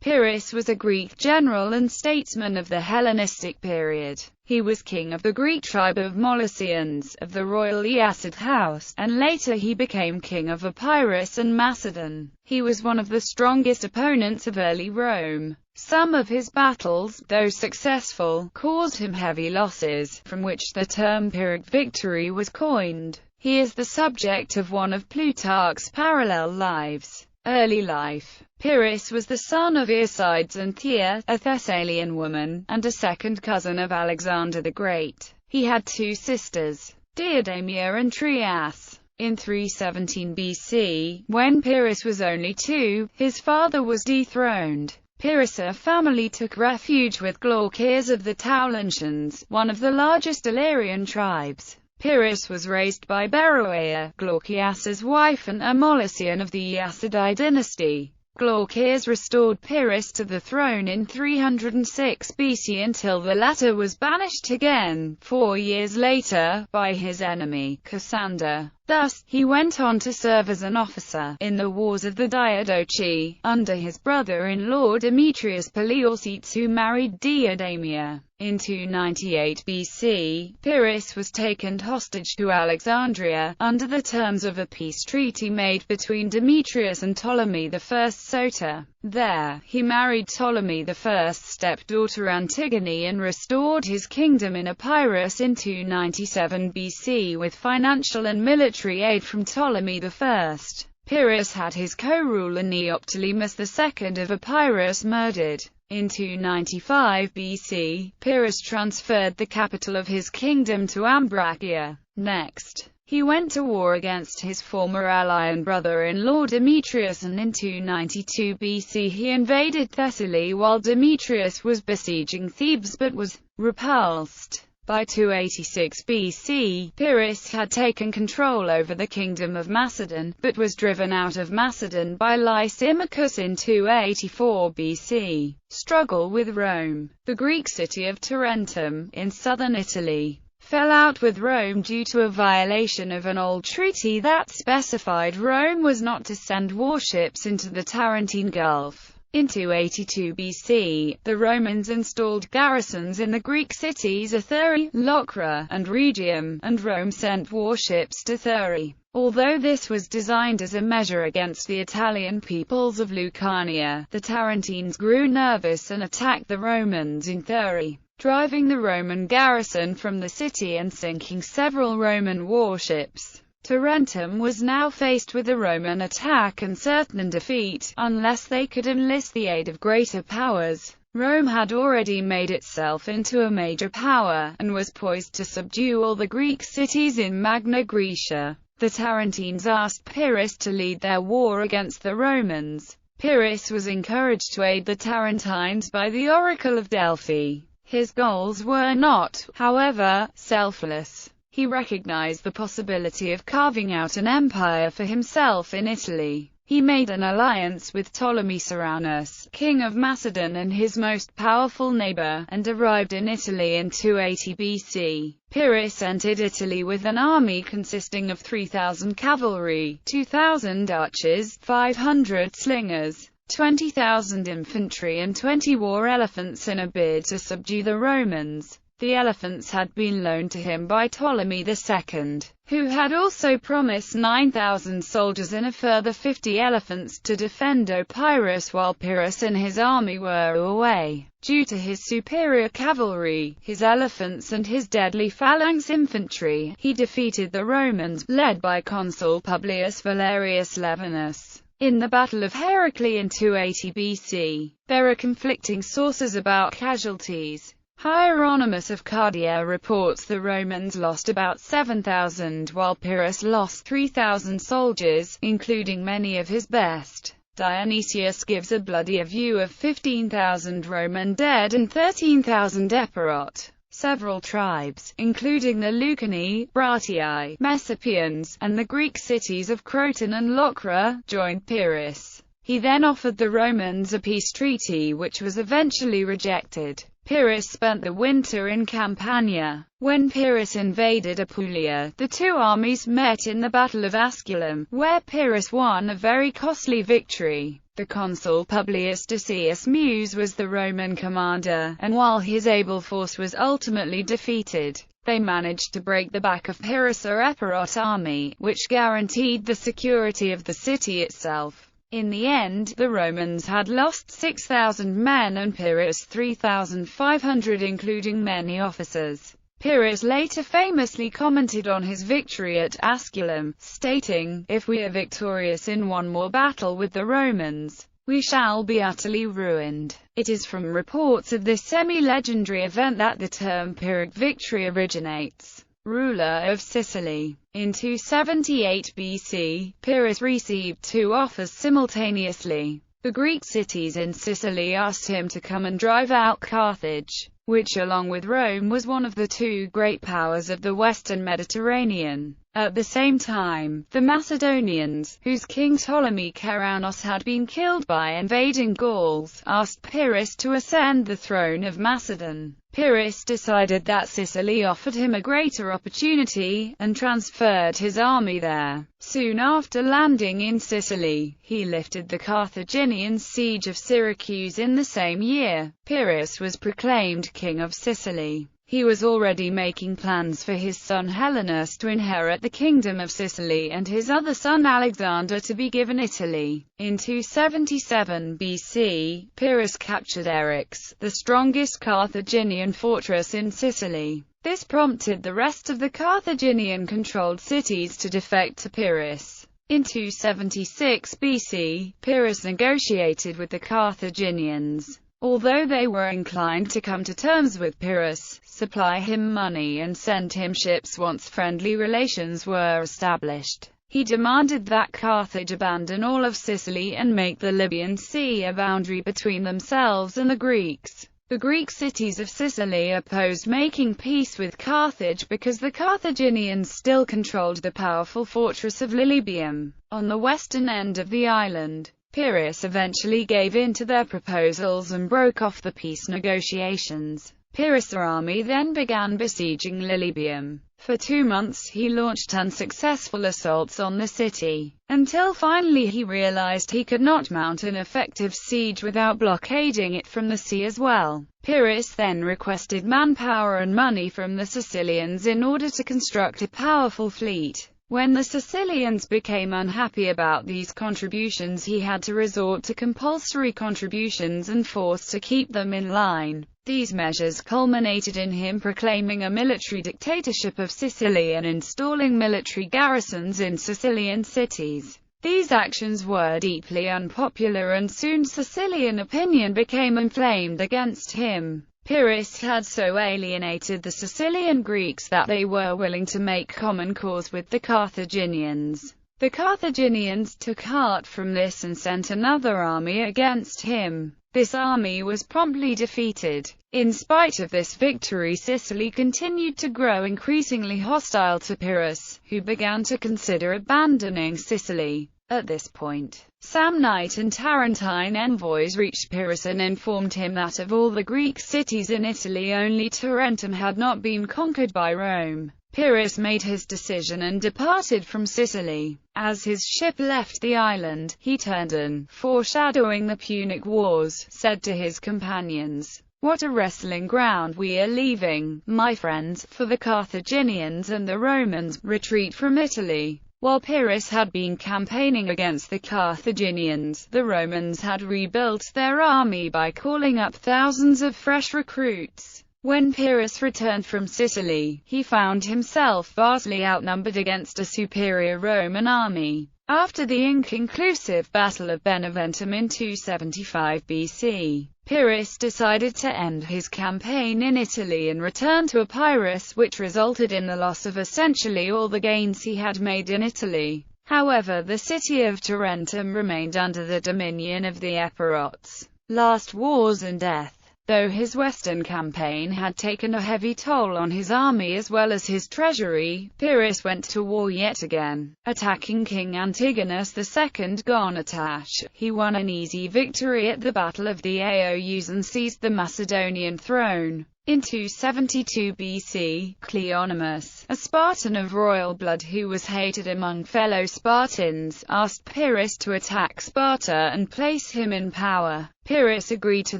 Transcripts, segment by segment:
Pyrrhus was a Greek general and statesman of the Hellenistic period. He was king of the Greek tribe of Molossians, of the royal Iassid house, and later he became king of Epirus and Macedon. He was one of the strongest opponents of early Rome. Some of his battles, though successful, caused him heavy losses, from which the term Pyrrhic Victory was coined. He is the subject of one of Plutarch's parallel lives. Early life. Pyrrhus was the son of Arsacides and Thea, a Thessalian woman, and a second cousin of Alexander the Great. He had two sisters, Diademia and Trias. In 317 BC, when Pyrrhus was only 2, his father was dethroned. Pyrrhus' family took refuge with Glaucias of the Taulonians, one of the largest Illyrian tribes. Pyrrhus was raised by Beroea, Glaucias' wife and a Molossian of the Iassidii dynasty. Glaucias restored Pyrrhus to the throne in 306 BC until the latter was banished again, 4 years later, by his enemy, Cassander. Thus, he went on to serve as an officer in the Wars of the Diadochi, under his brother-in-law Demetrius Poliorcetes, who married Diademia. In 298 BC, Pyrrhus was taken hostage to Alexandria, under the terms of a peace treaty made between Demetrius and Ptolemy I Soter. There, he married Ptolemy I's stepdaughter Antigone and restored his kingdom in Epirus in 297 BC with financial and military aid from Ptolemy I. Pyrrhus had his co-ruler Neoptolemus II of Epirus murdered. In 295 BC, Pyrrhus transferred the capital of his kingdom to Ambracia. Next, he went to war against his former ally and brother-in-law Demetrius, and in 292 BC he invaded Thessaly while Demetrius was besieging Thebes but was repulsed. By 286 BC, Pyrrhus had taken control over the kingdom of Macedon, but was driven out of Macedon by Lysimachus in 284 BC. Struggle with Rome. The Greek city of Tarentum, in southern Italy, fell out with Rome due to a violation of an old treaty that specified Rome was not to send warships into the Tarentine Gulf. In 282 BC, the Romans installed garrisons in the Greek cities of Thurii, Locra, and Rhegium, and Rome sent warships to Thurii. Although this was designed as a measure against the Italian peoples of Lucania, the Tarentines grew nervous and attacked the Romans in Thurii, driving the Roman garrison from the city and sinking several Roman warships. Tarentum was now faced with a Roman attack and certain defeat, unless they could enlist the aid of greater powers. Rome had already made itself into a major power, and was poised to subdue all the Greek cities in Magna Graecia. The Tarentines asked Pyrrhus to lead their war against the Romans. Pyrrhus was encouraged to aid the Tarentines by the Oracle of Delphi. His goals were not, however, selfless. He recognized the possibility of carving out an empire for himself in Italy. He made an alliance with Ptolemy Ceraunus, king of Macedon and his most powerful neighbor, and arrived in Italy in 280 BC. Pyrrhus entered Italy with an army consisting of 3,000 cavalry, 2,000 archers, 500 slingers, 20,000 infantry and 20 war elephants in a bid to subdue the Romans. The elephants had been loaned to him by Ptolemy II, who had also promised 9,000 soldiers and a further 50 elephants to defend Epirus while Pyrrhus and his army were away. Due to his superior cavalry, his elephants and his deadly phalanx infantry, he defeated the Romans, led by consul Publius Valerius Levinus, in the Battle of Heraclea in 280 BC. There are conflicting sources about casualties. Hieronymus of Cardia reports the Romans lost about 7,000 while Pyrrhus lost 3,000 soldiers, including many of his best. Dionysius gives a bloodier view of 15,000 Roman dead and 13,000 Epirot. Several tribes, including the Lucani, Bratii, Messapians, and the Greek cities of Croton and Locra, joined Pyrrhus. He then offered the Romans a peace treaty which was eventually rejected. Pyrrhus spent the winter in Campania. When Pyrrhus invaded Apulia, the two armies met in the Battle of Asculum, where Pyrrhus won a very costly victory. The consul Publius Decius Mus was the Roman commander, and while his able force was ultimately defeated, they managed to break the back of Pyrrhus of Epirus army, which guaranteed the security of the city itself. In the end, the Romans had lost 6,000 men and Pyrrhus 3,500, including many officers. Pyrrhus later famously commented on his victory at Asculum, stating, "If we are victorious in one more battle with the Romans, we shall be utterly ruined." It is from reports of this semi-legendary event that the term Pyrrhic Victory originates. Ruler of Sicily. In 278 BC, Pyrrhus received two offers simultaneously. The Greek cities in Sicily asked him to come and drive out Carthage, which along with Rome was one of the two great powers of the Western Mediterranean. At the same time, the Macedonians, whose king Ptolemy Keranos had been killed by invading Gauls, asked Pyrrhus to ascend the throne of Macedon. Pyrrhus decided that Sicily offered him a greater opportunity, and transferred his army there. Soon after landing in Sicily, he lifted the Carthaginian siege of Syracuse in the same year. Pyrrhus was proclaimed king of Sicily. He was already making plans for his son Helenus to inherit the kingdom of Sicily and his other son Alexander to be given Italy. In 277 BC, Pyrrhus captured Eryx, the strongest Carthaginian fortress in Sicily. This prompted the rest of the Carthaginian-controlled cities to defect to Pyrrhus. In 276 BC, Pyrrhus negotiated with the Carthaginians. Although they were inclined to come to terms with Pyrrhus, supply him money and send him ships once friendly relations were established, he demanded that Carthage abandon all of Sicily and make the Libyan Sea a boundary between themselves and the Greeks. The Greek cities of Sicily opposed making peace with Carthage because the Carthaginians still controlled the powerful fortress of Lilybaeum, on the western end of the island. Pyrrhus eventually gave in to their proposals and broke off the peace negotiations. Pyrrhus' army then began besieging Lilybaeum. For 2 months he launched unsuccessful assaults on the city, until finally he realized he could not mount an effective siege without blockading it from the sea as well. Pyrrhus then requested manpower and money from the Sicilians in order to construct a powerful fleet. When the Sicilians became unhappy about these contributions, he had to resort to compulsory contributions and force to keep them in line. These measures culminated in him proclaiming a military dictatorship of Sicily and installing military garrisons in Sicilian cities. These actions were deeply unpopular, and soon Sicilian opinion became inflamed against him. Pyrrhus had so alienated the Sicilian Greeks that they were willing to make common cause with the Carthaginians. The Carthaginians took heart from this and sent another army against him. This army was promptly defeated. In spite of this victory, Sicily continued to grow increasingly hostile to Pyrrhus, who began to consider abandoning Sicily. At this point, Samnite and Tarentine envoys reached Pyrrhus and informed him that of all the Greek cities in Italy, only Tarentum had not been conquered by Rome. Pyrrhus made his decision and departed from Sicily. As his ship left the island, he turned and, foreshadowing the Punic Wars, said to his companions, "What a wrestling ground we are leaving, my friends, for the Carthaginians and the Romans retreat from Italy." While Pyrrhus had been campaigning against the Carthaginians, the Romans had rebuilt their army by calling up thousands of fresh recruits. When Pyrrhus returned from Sicily, he found himself vastly outnumbered against a superior Roman army. After the inconclusive Battle of Beneventum in 275 BC, Pyrrhus decided to end his campaign in Italy and return to Epirus, which resulted in the loss of essentially all the gains he had made in Italy. However, the city of Tarentum remained under the dominion of the Epirots. Last Wars and Death. Though his western campaign had taken a heavy toll on his army as well as his treasury, Pyrrhus went to war yet again. Attacking King Antigonus II Gonatash, he won an easy victory at the Battle of the Aous and seized the Macedonian throne. In 272 BC, Cleonymus, a Spartan of royal blood who was hated among fellow Spartans, asked Pyrrhus to attack Sparta and place him in power. Pyrrhus agreed to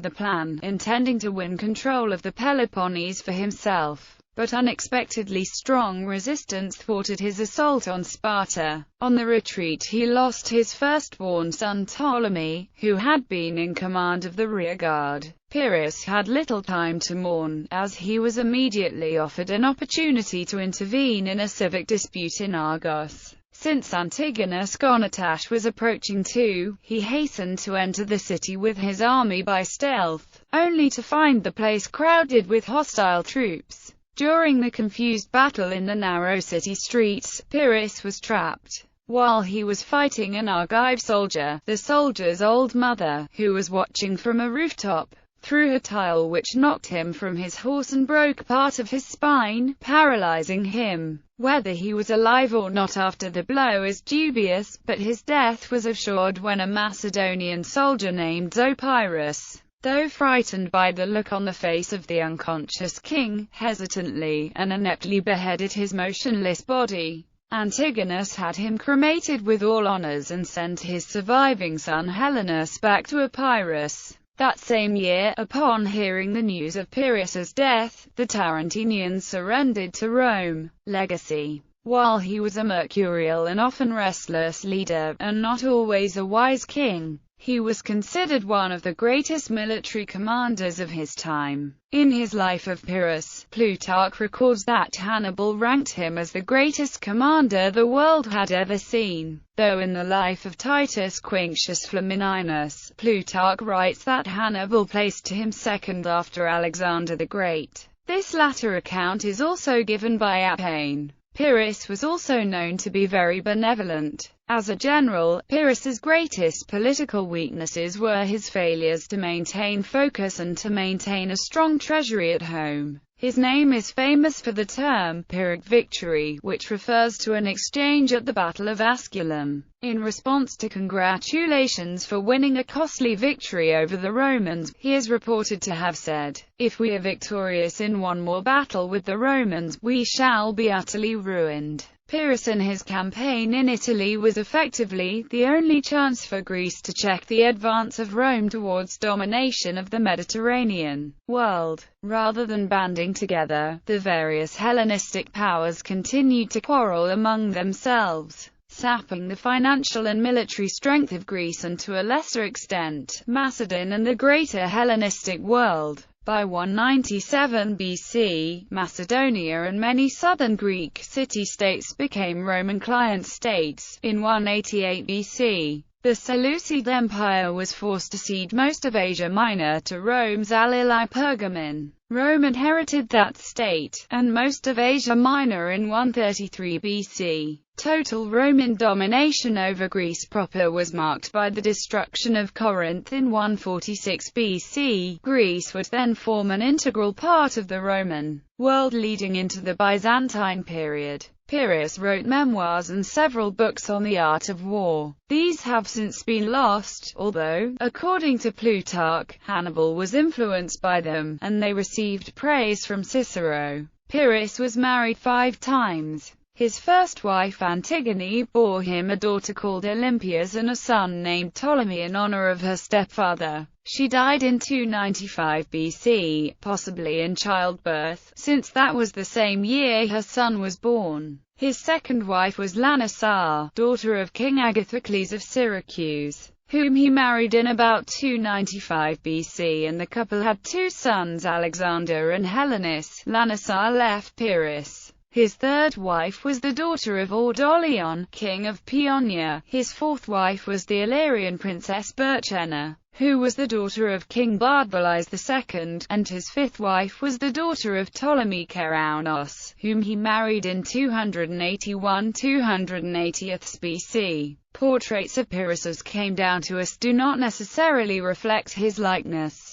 the plan, intending to win control of the Peloponnese for himself. But unexpectedly strong resistance thwarted his assault on Sparta. On the retreat he lost his firstborn son Ptolemy, who had been in command of the rearguard. Pyrrhus had little time to mourn, as he was immediately offered an opportunity to intervene in a civic dispute in Argos. Since Antigonus Gonatash was approaching too, he hastened to enter the city with his army by stealth, only to find the place crowded with hostile troops. During the confused battle in the narrow city streets, Pyrrhus was trapped. While he was fighting an Argive soldier, the soldier's old mother, who was watching from a rooftop, threw a tile which knocked him from his horse and broke part of his spine, paralyzing him. Whether he was alive or not after the blow is dubious, but his death was assured when a Macedonian soldier named Zopyrus, though frightened by the look on the face of the unconscious king, hesitantly and ineptly beheaded his motionless body. Antigonus had him cremated with all honors and sent his surviving son Helenus back to Epirus. That same year, upon hearing the news of Pyrrhus's death, the Tarentinians surrendered to Rome. Legacy. While he was a mercurial and often restless leader, and not always a wise king, he was considered one of the greatest military commanders of his time. In his Life of Pyrrhus, Plutarch records that Hannibal ranked him as the greatest commander the world had ever seen, though in the Life of Titus Quinctius Flamininus, Plutarch writes that Hannibal placed him second after Alexander the Great. This latter account is also given by Appian. Pyrrhus was also known to be very benevolent. As a general, Pyrrhus's greatest political weaknesses were his failures to maintain focus and to maintain a strong treasury at home. His name is famous for the term Pyrrhic Victory, which refers to an exchange at the Battle of Asculum. In response to congratulations for winning a costly victory over the Romans, he is reported to have said, "If we are victorious in one more battle with the Romans, we shall be utterly ruined." Pyrrhus in his campaign in Italy was effectively the only chance for Greece to check the advance of Rome towards domination of the Mediterranean world. Rather than banding together, the various Hellenistic powers continued to quarrel among themselves, sapping the financial and military strength of Greece and to a lesser extent, Macedon and the greater Hellenistic world. By 197 BC, Macedonia and many southern Greek city-states became Roman client states. In 188 BC, the Seleucid Empire was forced to cede most of Asia Minor to Rome's ally Pergamon. Rome inherited that state, and most of Asia Minor in 133 BC. Total Roman domination over Greece proper was marked by the destruction of Corinth in 146 BC. Greece would then form an integral part of the Roman world leading into the Byzantine period. Pyrrhus wrote memoirs and several books on the art of war. These have since been lost, although, according to Plutarch, Hannibal was influenced by them, and they received praise from Cicero. Pyrrhus was married 5 times. His first wife Antigone bore him a daughter called Olympias and a son named Ptolemy in honor of her stepfather. She died in 295 BC, possibly in childbirth, since that was the same year her son was born. His second wife was Lanassar, daughter of King Agathocles of Syracuse, whom he married in about 295 BC, and the couple had 2 sons, Alexander and Helenus. Lanassar left Pyrrhus. His third wife was the daughter of Ordolion, king of Paeonia. His fourth wife was the Illyrian princess Berchena, who was the daughter of King Bardalides II, and his fifth wife was the daughter of Ptolemy Keraunos, whom he married in 281–280 BC. Portraits of Pyrrhus as came down to us do not necessarily reflect his likeness.